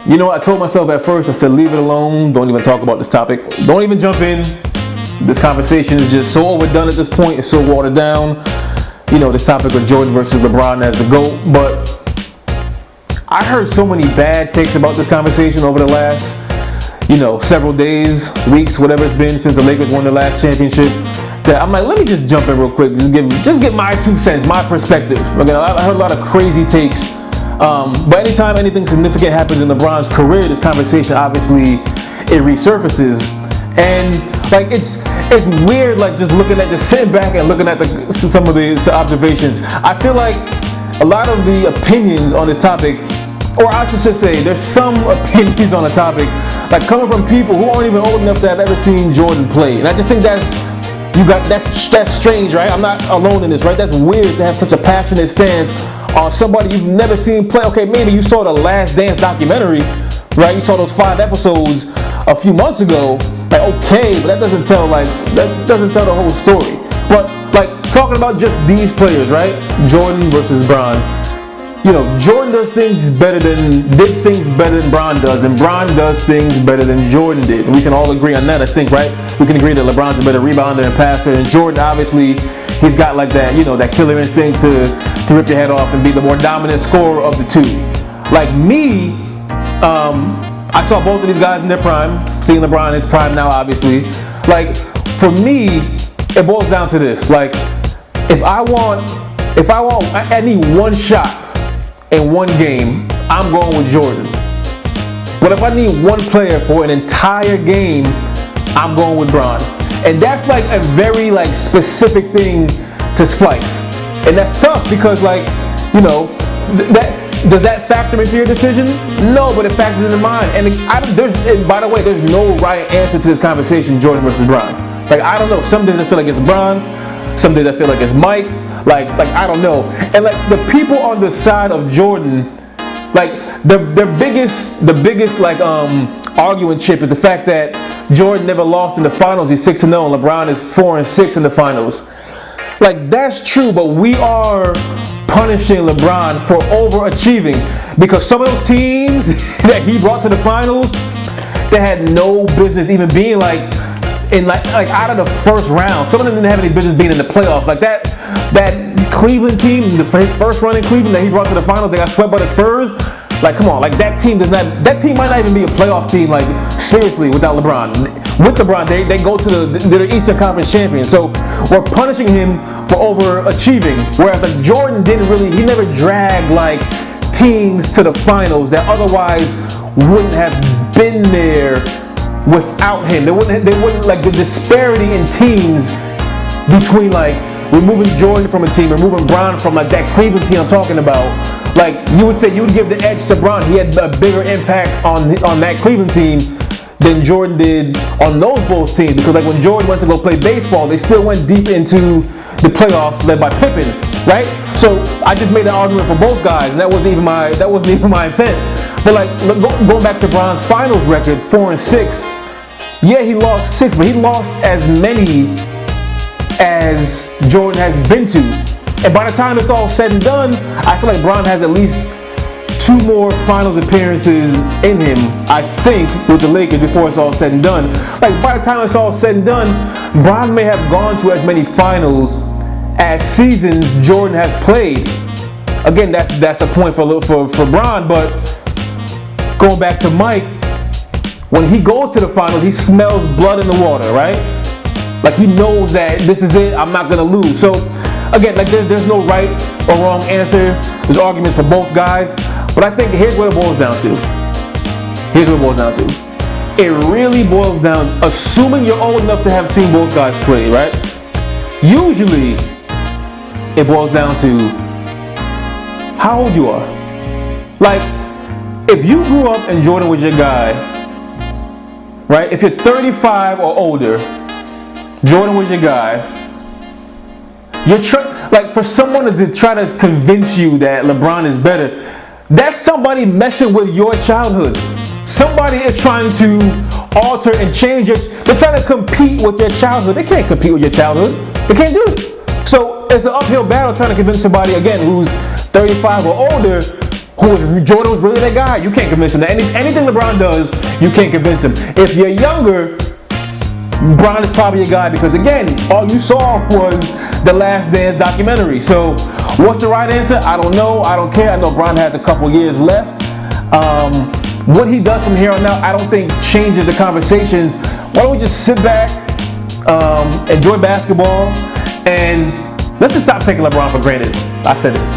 You know, I told myself at first, I said, leave it alone. Don't even talk about this topic. Don't even jump in. This conversation is just so overdone at this point. It's so watered down. You know, this topic of Jordan versus LeBron as the GOAT. But I heard so many bad takes about this conversation over the last, several days, weeks, whatever it's been since the Lakers won their last championship, that I'm like, let me just jump in real quick. Just get my 2 cents, my perspective. Again, I heard a lot of crazy takes. But anytime anything significant happens in LeBron's career, this conversation obviously it resurfaces, and like it's weird, like just sitting back and looking at some of the observations. I feel like a lot of the opinions on this topic, or I should say, there's some opinions on the topic, like coming from people who aren't even old enough to have ever seen Jordan play, and I just think that's strange, right? I'm not alone in this, right? That's weird to have such a passionate stance on somebody you've never seen play. Okay, maybe you saw the Last Dance documentary, right? You saw those 5 episodes a few months ago. Like, okay, but that doesn't tell the whole story. But like talking about just these players, right? Jordan versus Bron. Jordan did things better than Bron does, and Bron does things better than Jordan did. And we can all agree on that, I think, right? We can agree that LeBron's a better rebounder and passer, and Jordan, obviously, he's got like that, that killer instinct to rip your head off and be the more dominant scorer of the two. Like me, I saw both of these guys in their prime, seeing LeBron in his prime now, obviously. Like, for me, it boils down to this. Like, if I need one shot in one game, I'm going with Jordan. But if I need one player for an entire game, I'm going with Bron. And that's like a very specific thing to splice. And that's tough because does that factor into your decision? No, but it factors into mine. And by the way, there's no right answer to this conversation, Jordan versus Bron. Like, I don't know. Some days I feel like it's Bron. Some days I feel like it's Mike. Like I don't know. And like the people on the side of Jordan, like their biggest arguing chip is the fact that Jordan never lost in the finals. He's 6-0, and LeBron is 4-6 in the finals. Like, that's true, but we are punishing LeBron for overachieving because some of those teams that he brought to the finals, they had no business even being out of the first round. Some of them didn't have any business being in the playoffs. Like that Cleveland team, his first run in Cleveland that he brought to the finals, they got swept by the Spurs. Like, come on, that team might not even be a playoff team, seriously, without LeBron. With LeBron, they go to the Eastern Conference champions. So we're punishing him for overachieving. Whereas Jordan he never dragged teams to the finals that otherwise wouldn't have been there without him. They wouldn't the disparity in teams between removing Jordan from a team, removing Bron from that Cleveland team I'm talking about. You would give the edge to Bron. He had a bigger impact on that Cleveland team than Jordan did on those Bulls teams. Because when Jordan went to go play baseball, they still went deep into the playoffs led by Pippen, right? So I just made an argument for both guys, and that wasn't even my intent. But going back to Bron's finals record, 4-6. Yeah, he lost 6, but he lost as many as Jordan has been to. And by the time it's all said and done, I feel like Bron has at least 2 more finals appearances in him, I think, with the Lakers before it's all said and done. By the time it's all said and done, Bron may have gone to as many finals as seasons Jordan has played. Again, that's a point for Bron, but going back to Mike, when he goes to the finals, he smells blood in the water, right? He knows that this is it, I'm not gonna lose. So again, there's no right or wrong answer. There's arguments for both guys. But I think here's what it boils down to. It really boils down, assuming you're old enough to have seen both guys play, right? Usually, it boils down to how old you are. If you grew up and Jordan was your guy, right? If you're 35 or older, Jordan was your guy. For someone to try to convince you that LeBron is better, that's somebody messing with your childhood. Somebody is trying to alter and change they're trying to compete with your childhood. They can't compete with your childhood. They can't do it. So it's an uphill battle trying to convince somebody, again, who's 35 or older Jordan was really that guy. You can't convince him that anything LeBron does, you can't convince him. If you're younger, Bron is probably a guy because, again, all you saw was the Last Dance documentary. So what's the right answer? I don't know. I don't care. I know Bron has a couple years left. What he does from here on out, I don't think changes the conversation. Why don't we just sit back, enjoy basketball, and let's just stop taking LeBron for granted. I said it.